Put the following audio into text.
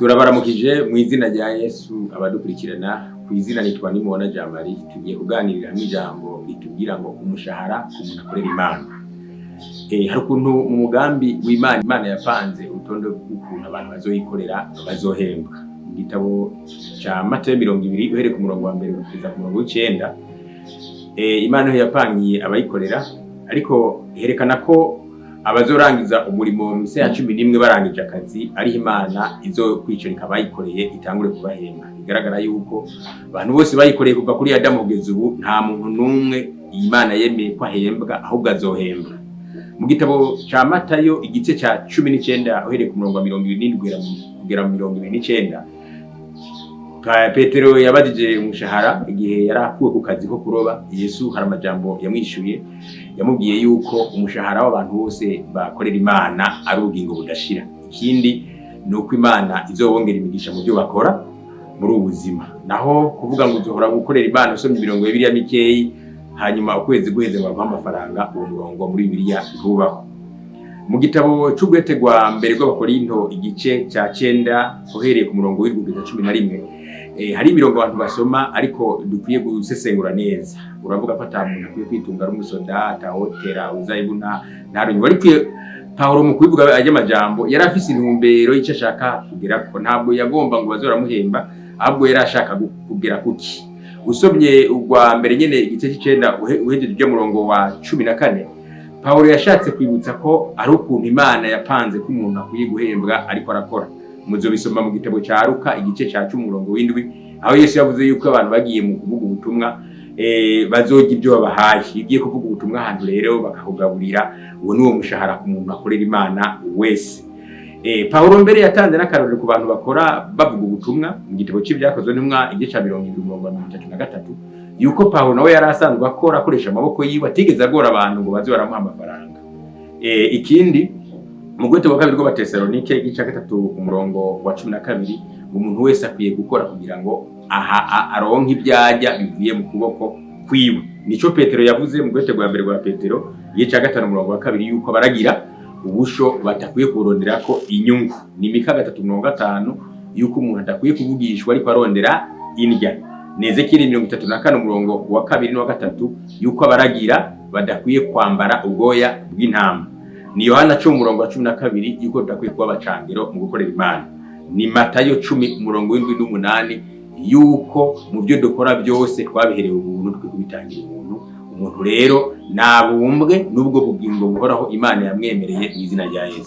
Turabaramukije mu izina rya Yesu abadukurikirana ku izina nitwa Nimubona Jean Marie. Tugiye kuganirira hamwe ijambo ritubwira ngo umushahara ku muntu akorera Imana. Hari ukuntu mu mugambi w'Imana, Imana yapanze urutonde rw'ukuntu abantu bazoyikorera bazohembwa. Mu gitabo ca Matayo 20 uhereye ku murongo wa mbere kugeza ku murongo w'9, Imana yapangiye abayikorera, ariko herekana ko abazorangiza umurimo mu isi ya 11 barangije akazi ariho Imana izokwicarika abayikoreye itangure kubahemba. Bigaragara yuko abantu bose bayikoreye kuva kuri Adamu kugeza ubu nta muntu numwe Imana yemeye ko ahembwa, ahubwo azohembwa. Mu gitabo ca Matayo igice ca 19 uhereye ku murongo wa 27 kugera mu 29, Petero yabajije umushahara igihe yarakuwe ku kazi ko kuroba. Yesu hari amajambo yamwishuye, yamubwiye yuko umushahara w'abantu bose bakorera Imana ari ubugingo budashira. Ikindi nuko Imana izobongera imigisha mu byo bakora muri ubuzima. Naho kuvuga ngo uzohora gukorera Imana usomye imirongo ya Bibiliya mikeyi hanyuma ukwezi guheze ngo baguha amafaranga, uwo murongo muri Bibiliya ntubaho. Mu gitabo c'Ugwetegwa mbere rw'Abakorinto igice ca 9 uhereye ku murongo w'Igugeza 11, hari imirongo abantu basoma ariko dukwiye gusesengura neza. Uravuga ko ata muntu akwiye kwitunga ari umusoda, atahotera uzayibuna ntarunywa. Ariko Paulo mu kubivuga ajya amajambo yari afise intumbero y'icyo ashaka kugera ko, ntabwo yagomba ngo bazoramuhemba, ahubwo yari ashaka kugera kuki. Usomye urwa mbere nyene igice c'9 uhejeje murongo wa 14, Paulo yashatse kwibutsa ko ari ukuntu Imana yapanze ko umuntu akwiye guhembwa ariko arakora. Muzobisoma mu gitabo ca Luka igice ca 10 murongo w'7, aho Yesu yavuze yuko abantu bagiye mu kuvuga ubutumwa bazorya ibyo babahaye. Igiye kuvuga ubutumwa ahantu rero bakakugaburira, uwo ni wo mushahara ku muntu akorera Imana wese. Paulo mbere yatanze n'akarorero ku bantu bakora bavuga ubutumwa mu gitabo c'Ibyakozwe n'Intumwa igice ca 20:33, yuko Paulo nawe yari asanzwe akora akoresha amaboko yiwe, atigeze agora abantu ngo baze baramuha amafaranga. Ikindi mu Gitabo kabiri rw'Abatesalonike igice ca 3 umurongo wa 12, umuntu wese akwiye gukora kugira ngo aronke ibyajya bivuye mu kuboko kwiwe. Nico Petero yavuze mu Gitabo mbere rwa Petero igice ca 5 umurongo wa 2, yuko baragira ubusho batakwiye kurondera ko inyungu. Ni Mika 3:5, yuko umuntu atakwiye kuvugishwa ariko arondera indya. Nezekiri 34 umurongo wa 2 n'wa 3, yuko abaragira badakwiye kwambara ubwoya bw'intama. Ni Yohana 10 umurongo wa 12, yuko tudakwiye kuba abacangiro mu gukorera Imana. Ni Matayo 10 umurongo w'7-8, yuko mu byo dukora byose twabiherewe ubuntu, twe kubitangira ubuntu. Umuntu rero nabumbwe n'ubwo bugingo buhoraho Imana yamwemereye mu izina rya Yesu.